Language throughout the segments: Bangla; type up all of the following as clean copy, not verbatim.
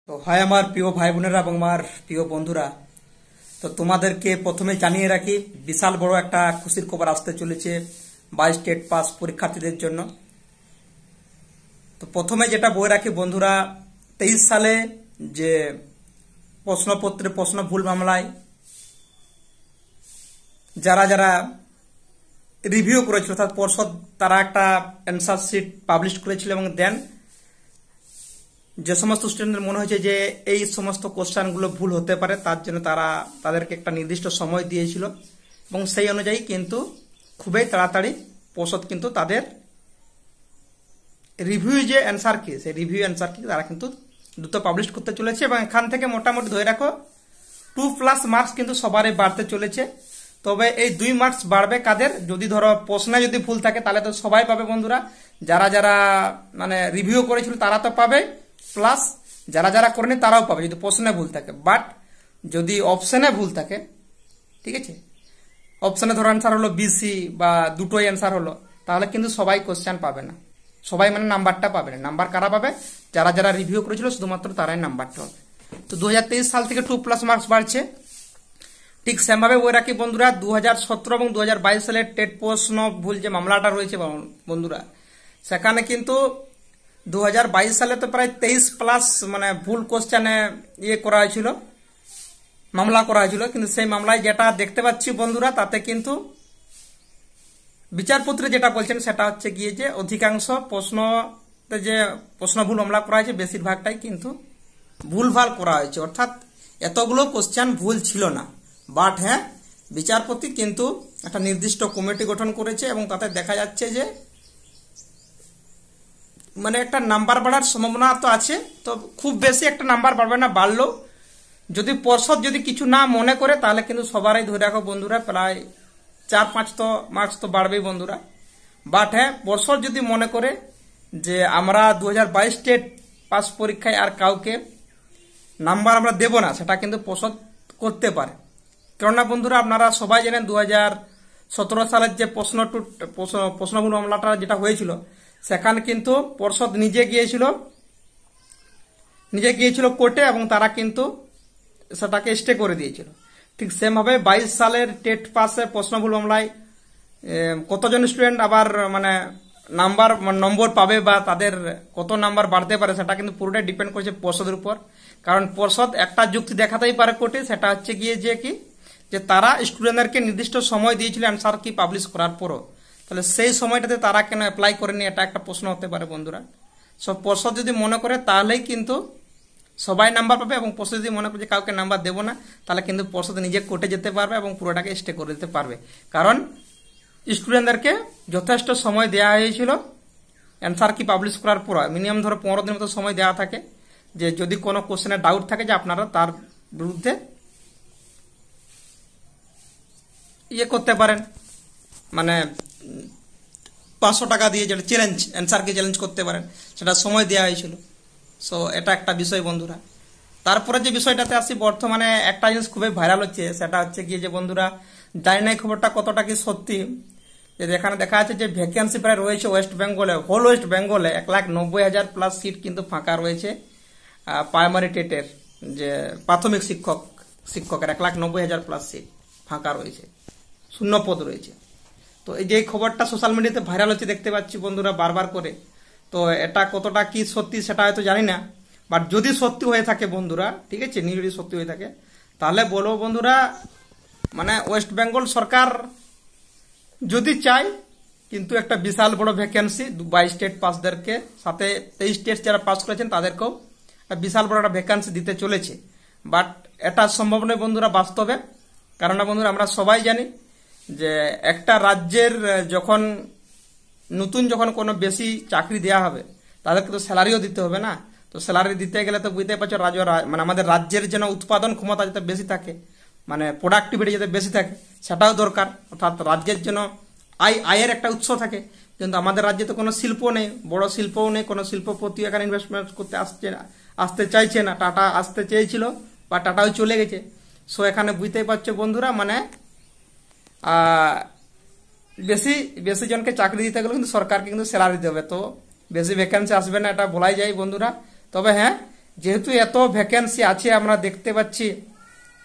তো হাই আমার প্রিয় ভাই বোনেরা এবং আমার প্রিয় বন্ধুরা। তো তোমাদেরকে প্রথমে জানিয়ে রাখি, বিশাল বড় একটা খুশির খবর আসতে চলেছে 22 স্টেট পাস পরীক্ষার্থীদের জন্য। তো প্রথমে যেটা বলে রাখি বন্ধুরা, 23 সালে যে প্রশ্নপত্রে প্রশ্ন ভুল মামলায় যারা যারা রিভিউ করেছিল, অর্থাৎ পর্ষদ তারা একটা অ্যান্সার শিট পাবলিশ করেছিল এবং দেন যে সমস্ত স্টুডেন্টদের মনে হয়েছে যে এই সমস্ত কোশ্চেনগুলো ভুল হতে পারে, তার জন্য তাদেরকে একটা নির্দিষ্ট সময় দিয়েছিল এবং সেই অনুযায়ী কিন্তু খুবই তাড়াতাড়ি পর্ষদ কিন্তু তাদের রিভিউ যে অ্যান্সার কি, সেই রিভিউ অ্যান্সার কি তারা কিন্তু দ্রুত পাবলিশ করতে চলেছে এবং এখান থেকে মোটামুটি ধরে রাখো 2+ মার্কস কিন্তু সবারই বাড়তে চলেছে। তবে এই 2 মার্কস বাড়বে কাদের, যদি ধরো প্রশ্নে যদি ভুল থাকে তাহলে তো সবাই পাবে বন্ধুরা, যারা যারা মানে রিভিউ করেছিল তারা তো পাবে, প্লাস যারা যারা করেনি তারাও পাবে যদি প্রশ্নে ভুল থাকে। বাট যদি অপশনে ভুল থাকে, ঠিক আছে, অপশনে ধরো অ্যান্সার হলো বিসি বা দুটোই অ্যান্সার হলো, তাহলে কিন্তু সবাই কোশ্চেন পাবে না, সবাই মানে নাম্বারটা পাবে না। নাম্বার কারা পাবে? যারা যারা রিভিউ করেছিল শুধুমাত্র তারাই নাম্বারটা পাবে। তো 2023 সাল থেকে 2+ মার্কস বাড়ছে। ঠিক সেমভাবে ওই রাখি বন্ধুরা, 2017 এবং 2022 সালের টেট প্রশ্ন ভুল যে মামলাটা রয়েছে বন্ধুরা, সেখানে কিন্তু 2022 সালে তো প্রায় 23+ মানে ভুল কোশ্চেনে করা হয়েছিল, মামলা করা হয়েছিল। কিন্তু সেই মামলায় যেটা দেখতে পাচ্ছি বন্ধুরা, তাতে কিন্তু বিচারপতি যেটা বলছেন সেটা হচ্ছে গিয়ে যে অধিকাংশ প্রশ্ন ভুল মামলা করা হয়েছে, বেশিরভাগটাই কিন্তু ভুলভাল করা হয়েছে, অর্থাৎ এতগুলো কোশ্চেন ভুল ছিল না। বাট হ্যাঁ, বিচারপতি কিন্তু একটা নির্দিষ্ট কমিটি গঠন করেছে এবং তাতে দেখা যাচ্ছে যে মানে একটা নাম্বার বাড়ার সম্ভাবনা তো আছে। তো খুব বেশি একটা নাম্বার বাড়বে না, বাড়লেও যদি পর্ষদ যদি কিছু না মনে করে তাহলে কিন্তু সবারই ধরে রাখো বন্ধুরা প্রায় 4-5 তো মার্কস তো বাড়বেই বন্ধুরা। বাট হ্যাঁ, পর্ষদ যদি মনে করে যে আমরা 2022 স্টেট পাস পরীক্ষায় আর কাউকে নাম্বার আমরা দেব না, সেটা কিন্তু পর্ষদ করতে পারে। কেননা বন্ধুরা আপনারা সবাই জানেন 2017 সালের যে প্রশ্নভুল মামলাটা যেটা হয়েছিল, সেখানে কিন্তু পর্ষদ নিজে গিয়েছিল কোর্টে এবং তারা কিন্তু সেটাকে স্টে করে দিয়েছিল। ঠিক সেমভাবে 22 সালের টেট পাসে প্রশ্নভুল মামলায় কতজন স্টুডেন্ট আবার মানে নম্বর পাবে বা তাদের কত নাম্বার বাড়তে পারে, সেটা কিন্তু পুরোটাই ডিপেন্ড করছে পর্ষদের উপর। কারণ পর্ষদ একটা যুক্তি দেখাতেই পারে কোর্টে, সেটা হচ্ছে গিয়ে যে তারা স্টুডেন্টদেরকে নির্দিষ্ট সময় দিয়েছিল অ্যান্সার কি পাবলিশ করার পরও, তাহলে সেই সময়টাতে তারা কেন অ্যাপ্লাই করেনি, এটা একটা প্রশ্ন হতে পারে বন্ধুরা। সব পর্ষদ যদি মনে করে তাহলেই কিন্তু সবাই নাম্বার পাবে এবং পর্ষদ যদি মনে করে যে কাউকে নাম্বার দেবো না, তাহলে কিন্তু পর্ষদ নিজে কোর্টে যেতে পারবে এবং পুরোটাকে স্টে করে দিতে পারবে। কারণ স্টুডেন্টদেরকে যথেষ্ট সময় দেওয়া হয়েছিল অ্যান্সার কি পাবলিশ করার পর, মিনিমাম ধরো 15 দিন মতো সময় দেওয়া থাকে, যে যদি কোনো কোশ্চেনের ডাউট থাকে যে আপনারা তার বিরুদ্ধে করতে পারেন, মানে 500 টাকা দিয়ে যেটা চ্যালেঞ্জ, অ্যান্সারকে চ্যালেঞ্জ করতে পারেন, সেটা সময় দেওয়া হয়েছিল। সো এটা একটা বিষয় বন্ধুরা। তারপরে যে বিষয়টাতে আসি, বর্তমানে একটা জিনিস খুবই ভাইরাল হচ্ছে, সেটা হচ্ছে গিয়ে যে বন্ধুরা, জানি না এই খবরটা কতটা কি সত্যি, যে এখানে দেখা যাচ্ছে যে ভ্যাকেন্সি প্রায় রয়েছে ওয়েস্ট বেঙ্গলে, হোল ওয়েস্ট বেঙ্গলে 1,90,000+ সিট কিন্তু ফাঁকা রয়েছে প্রাইমারি টেটের, যে প্রাথমিক শিক্ষকের 1,90,000+ সিট ফাঁকা রয়েছে, শূন্য পদ রয়েছে। তো এই যে খবরটা সোশ্যাল মিডিয়াতে ভাইরাল হচ্ছে দেখতে পাচ্ছি বন্ধুরা বারবার করে। তো এটা কতটা কি সত্যি সেটা হয়তো জানি না, বাট যদি সত্যি হয়ে থাকে বন্ধুরা, ঠিক আছে, যদি সত্যি হয়ে থাকে তাহলে বলবো বন্ধুরা, মানে ওয়েস্ট বেঙ্গল সরকার যদি চায় কিন্তু একটা বিশাল বড় ভ্যাকেন্সি 22 স্টেট পাসদেরকে, সাথে 23 স্টেট যারা পাস করেছেন তাদেরকেও বিশাল বড় একটা ভ্যাকেন্সি দিতে চলেছে। বাট এটা সম্ভব নয় বন্ধুরা বাস্তবে। কারণ বন্ধুরা আমরা সবাই জানি যে একটা রাজ্যের যখন যখন কোনো বেশি চাকরি দেওয়া হবে, তাদেরকে তো স্যালারিও দিতে হবে না। তো স্যালারি দিতে গেলে তো বুঝতে পারছো মানে আমাদের রাজ্যের যেন উৎপাদন ক্ষমতা যাতে বেশি থাকে, মানে প্রোডাক্টিভিটি যাতে বেশি থাকে, সেটাও দরকার। অর্থাৎ রাজ্যের জন্য আয়ের একটা উৎস থাকে। কিন্তু আমাদের রাজ্যে তো কোনো শিল্প নেই, বড় শিল্পও নেই, কোনো শিল্পপতি এখানে ইনভেস্টমেন্ট করতে আসতে চাইছে না। টাটা আসতে চেয়েছিল বা টাটাও চলে গেছে। সো এখানে বুঝতেই পারছো বন্ধুরা, মানে বেশি জনকে চাকরি দিতে গেলে কিন্তু সরকারকে কিন্তু স্যালারি দিতে হবে, তো বেশি ভ্যাকেন্সি আসবে না, এটা বলাই যায় বন্ধুরা। তবে হ্যাঁ, যেহেতু এত ভ্যাকেন্সি আছে আমরা দেখতে পাচ্ছি,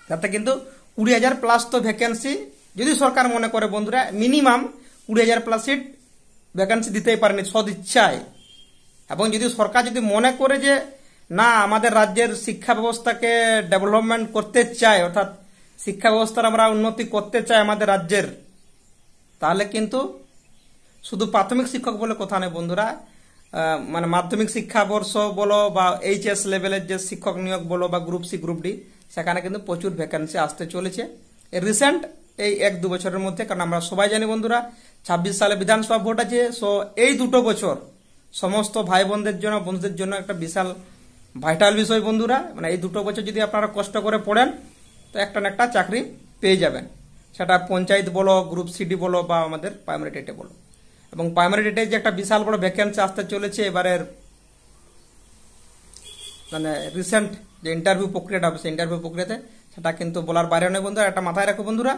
তাতে কিন্তু 20,000 প্লাস তো ভ্যাকেন্সি যদি সরকার মনে করে বন্ধুরা, মিনিমাম 20,000 প্লাস সিট ভ্যাকেন্সি দিতেই পারেনি সদ ইচ্ছায়। এবং যদি সরকার যদি মনে করে যে না আমাদের রাজ্যের শিক্ষা ব্যবস্থাকে ডেভেলপমেন্ট করতে চায়, অর্থাৎ শিক্ষা ব্যবস্থার আমরা উন্নতি করতে চাই আমাদের রাজ্যের, তাহলে কিন্তু শুধু প্রাথমিক শিক্ষক বলে কথা নেই বন্ধুরা, মানে মাধ্যমিক শিক্ষাবর্ষ বলো বা এইচএস লেভেলের যে শিক্ষক নিয়োগ বলো বা গ্রুপ সি গ্রুপ ডি, সেখানে কিন্তু প্রচুর ভ্যাকেন্সি আসতে চলেছে রিসেন্ট এই 1-2 বছরের মধ্যে। কারণ আমরা সবাই জানি বন্ধুরা 26 সালে বিধানসভা ভোট আছে। সো এই 2 বছর সমস্ত ভাই বোনদের জন্য, বন্ধুদের জন্য একটা বিশাল ভাইটাল বিষয় বন্ধুরা। মানে এই 2 বছর যদি আপনারা কষ্ট করে পড়েন তো একটা না একটা চাকরি পেয়ে যাবেন, সেটা পঞ্চায়েত বলো, গ্রুপ সিডি বলো বা আমাদের প্রাইমারি টেটে বলো। এবং প্রাইমারি টেটে যে একটা বিশাল বড় ভ্যাকেন্সি আসতে চলেছে এবারের, মানে রিসেন্ট যে ইন্টারভিউ প্রক্রিয়াটা হবে, সেই ইন্টারভিউ প্রক্রিয়াতে সেটা কিন্তু বলার বাইরে নয় বন্ধুরা। একটা মাথায় রাখো বন্ধুরা,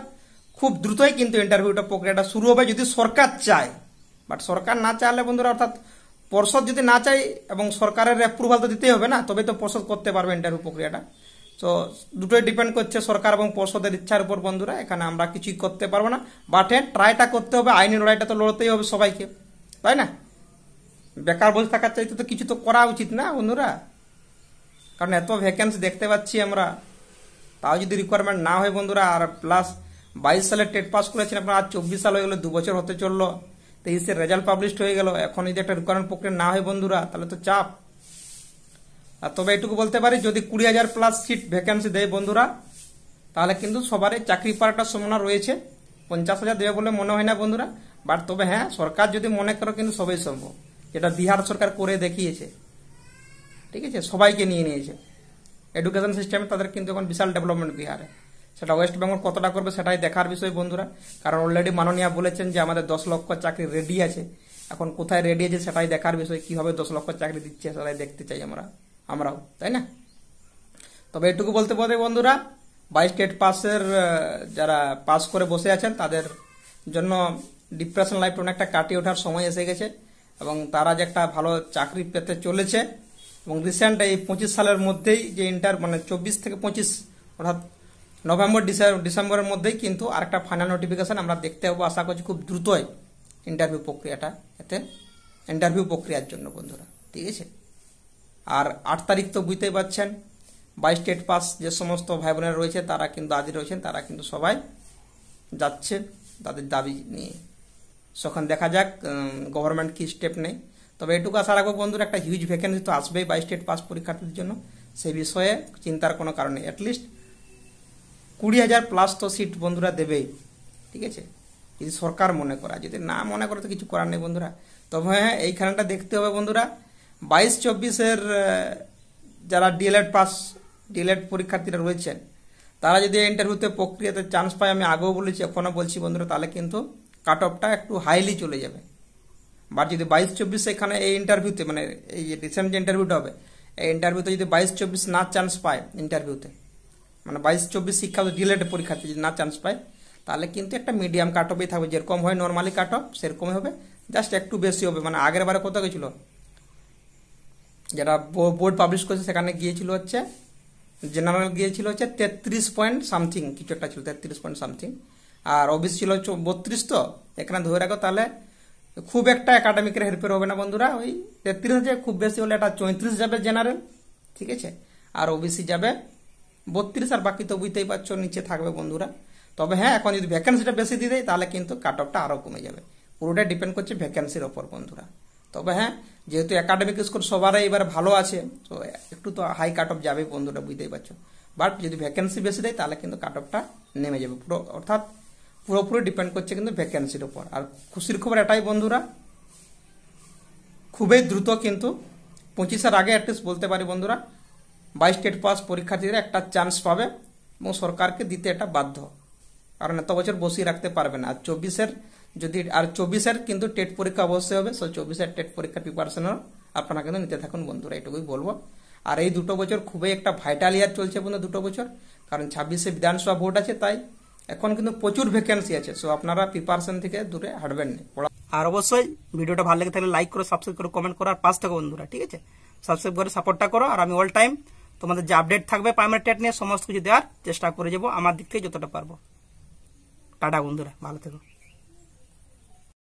খুব দ্রুতই কিন্তু ইন্টারভিউটা প্রক্রিয়াটা শুরু হবে যদি সরকার চায়। বাট সরকার না চাইলে বন্ধুরা, অর্থাৎ পর্ষদ যদি না চাই, এবং সরকারের অ্যাপ্রুভাল তো দিতেই হবে না, তবে তো পর্ষদ করতে পারবে ইন্টারভিউ প্রক্রিয়াটা। তো দুটোই ডিপেন্ড করছে সরকার এবং পর্ষদের ইচ্ছার উপর বন্ধুরা। এখানে আমরা কিছুই করতে পারবো না, বাট হ্যাঁ ট্রাইটা করতে হবে, আইনি লড়াইটা তো লড়তেই হবে সবাইকে, তাই না? বেকার বসে থাকার চাইতে তো কিছু তো করা উচিত না বন্ধুরা। কারণ এত ভ্যাকেন্সি দেখতে পাচ্ছি আমরা, তাও যদি রিকোয়ারমেন্ট না হয় বন্ধুরা, আর প্লাস 22 সালে টেট পাস করেছেন আপনারা, আজ 24 সাল হয়ে গেল, 2 বছর হতে চললো, 23-এর রেজাল্ট পাবলিশড হয়ে গেল, এখন যদি একটা রিকোয়ারমেন্ট প্রক্রিয়া না হয় বন্ধুরা, তাহলে তো চাপ। আর তবে এটুকু বলতে পারি, যদি 20,000 প্লাস সিট ভ্যাকেন্সি দেয় বন্ধুরা, তাহলে কিন্তু সবারই চাকরি পাওয়ার একটা সম্ভাবনা রয়েছে। 50,000 দেবে বলে মনে হয় না বন্ধুরা। বাট তবে হ্যাঁ, সরকার যদি মনে করো কিন্তু সবই সম্ভব, যেটা বিহার সরকার করে দেখিয়েছে, ঠিক আছে, সবাইকে নিয়ে নিয়েছে এডুকেশন সিস্টেমে। তাদের কিন্তু এখন বিশাল ডেভেলপমেন্ট বিহারে, সেটা ওয়েস্ট বেঙ্গল কতটা করবে সেটাই দেখার বিষয় বন্ধুরা। কারণ অলরেডি মাননীয় বলেছেন যে আমাদের 10 লক্ষ চাকরি রেডি আছে। এখন কোথায় রেডি আছে সেটাই দেখার বিষয়, কিভাবে 10 লক্ষ চাকরি দিচ্ছে সেটাই দেখতে চাই আমরাও, তাই না? তবে এটুকু বলতে পারি বন্ধুরা, 22 টেট পাসের যারা পাস করে বসে আছেন তাদের জন্য ডিপ্রেশন লাইফ অনেকটা কাটিয়ে ওঠার সময় এসে গেছে, এবং তারা যে একটা ভালো চাকরি পেতে চলেছে। এবং রিসেন্ট এই 25 সালের মধ্যেই যে মানে 24 থেকে 25, অর্থাৎ নভেম্বর ডিসেম্বরের মধ্যেই কিন্তু আরেকটা ফাইনাল নোটিফিকেশন আমরা দেখতে পাবো, আশা করছি খুব দ্রুতই ইন্টারভিউ প্রক্রিয়াটা, এতে ইন্টারভিউ প্রক্রিয়ার জন্য বন্ধুরা, ঠিক আছে। আর 8 তারিখ তো বুঝতেই পারছেন, 22 টেট পাস যে সমস্ত ভাই বোনেরা রয়েছে তারা কিন্তু আজ রয়েছেন, তারা কিন্তু সবাই যাচ্ছে তাদের দাবি নিয়ে। তখন দেখা যাক গভর্নমেন্ট কি স্টেপ নেয়। তবে এটুকু আশা রাখবো বন্ধুরা, একটা হিউজ ভ্যাকেন্সি তো আসবেই 22 টেট পাস পরীক্ষার্থীদের জন্য, সেই বিষয়ে চিন্তার কোনো কারণ নেই। অ্যাটলিস্ট 20,000 প্লাস তো সিট বন্ধুরা দেবেই, ঠিক আছে, যদি সরকার মনে করা। যদি না মনে করে তো কিছু করার নেই বন্ধুরা। তবে হ্যাঁ, এইখানটা দেখতে হবে বন্ধুরা, 22-24-এর যারা ডিএলএড পাস, ডিএলএড পরীক্ষার্থীরা রয়েছেন, তারা যদি ইন্টারভিউতে প্রক্রিয়াতে চান্স পায়, আমি আগেও বলেছি এখনো বলছি বন্ধুরা, তাহলে কিন্তু কাট অফটা একটু হাইলি চলে যাবে। বাট যদি 22-24 এখানে এই ইন্টারভিউতে, মানে এই রিসেন্ট যে ইন্টারভিউটা হবে, এই ইন্টারভিউতে যদি 22-24 না চান্স পায় ইন্টারভিউতে, মানে 22-24 শিক্ষা ডিএলএড পরীক্ষার্থী যদি না চান্স পায়, তাহলে কিন্তু একটা মিডিয়াম কাট অফই থাকবে, যেরকম হয় নর্মালি কাট অফ সেরকমই হবে, জাস্ট একটু বেশি হবে। মানে আগের বারে কত গেছিল, যেটা বোর্ড পাবলিশ করেছে সেখানে গিয়েছিল হচ্ছে, জেনারেল গিয়েছিল হচ্ছে 33 পয়েন্ট সামথিং, কিছু একটা ছিল 33 পয়েন্ট সামথিং, আর ওবিসি ছিল 32। তো এখানে ধরে রাখো, তাহলে খুব একটা একাডেমিকের হেরফের হবে না বন্ধুরা। ওই 33 আছে, খুব বেশি হলে এটা 34 যাবে জেনারেল, ঠিক আছে, আর ওবিসি যাবে 32, আর বাকি তো বুঝতেই পারছো নিচে থাকবে বন্ধুরা। তবে হ্যাঁ, এখন যদি ভ্যাকেন্সিটা বেশি দিয়ে দেয় তাহলে কিন্তু কাট অফটা আরো কমে যাবে, পুরোটাই ডিপেন্ড করছে ভ্যাকেন্সির ওপর বন্ধুরা। তবে হ্যাঁ, যেহেতু একাডেমিক স্কোর সবারই এবার ভালো আছে, তো একটু তো হাই কাট অফ যাবে বন্ধুরা, বুঝতেই পারছো। বাট যদি ভ্যাকেন্সি বেশি দেয় তাহলে কিন্তু কাট অফটা নেমে যাবে পুরো, অর্থাৎ পুরোপুরি ডিপেন্ড করছে কিন্তু ভ্যাকেন্সির উপর। আর খুশির খবর এটাই বন্ধুরা, খুবই দ্রুত কিন্তু 25-এর আগে অ্যাটলিস্ট বলতে পারি বন্ধুরা, 22 টেট পাস পরীক্ষার্থীরা একটা চান্স পাবে, এবং সরকারকে দিতে এটা বাধ্য, কারণ এত বছর বসিয়ে রাখতে পারবে না। আর 24-এর কিন্তু টেট পরীক্ষা অবশ্যই হবে, সো 24-এর টেট পরীক্ষার প্রিপারেশনও আপনারা কিন্তু নিতে থাকুন বন্ধুরা, এটুকুই বলবো। আর এই 2 বছর খুবই একটা ভাইটাল ইয়ার চলছে বন্ধু, 2 বছর, কারণ 26-এ বিধানসভা ভোট আছে, তাই এখন কিন্তু প্রচুর ভ্যাকেন্সি আছে। সো আপনারা প্রিপারেশন থেকে দূরে হাঁটবেন না। আর অবশ্যই ভিডিওটা ভালো লেগে থাকলে লাইক করো, সাবস্ক্রাইব করো, কমেন্ট করো, আর পাশ থাকো বন্ধুরা, ঠিক আছে। সাবস্ক্রাইব করে সাপোর্টটা করো। আর আমি অল টাইম তোমাদের যে আপডেট থাকবে প্রাইমারি টেট নিয়ে সমস্ত কিছু দেওয়ার চেষ্টা করে যাবো আমার দিক থেকে যতটা পারবো। টাটা বন্ধুরা, ভালো থেকো।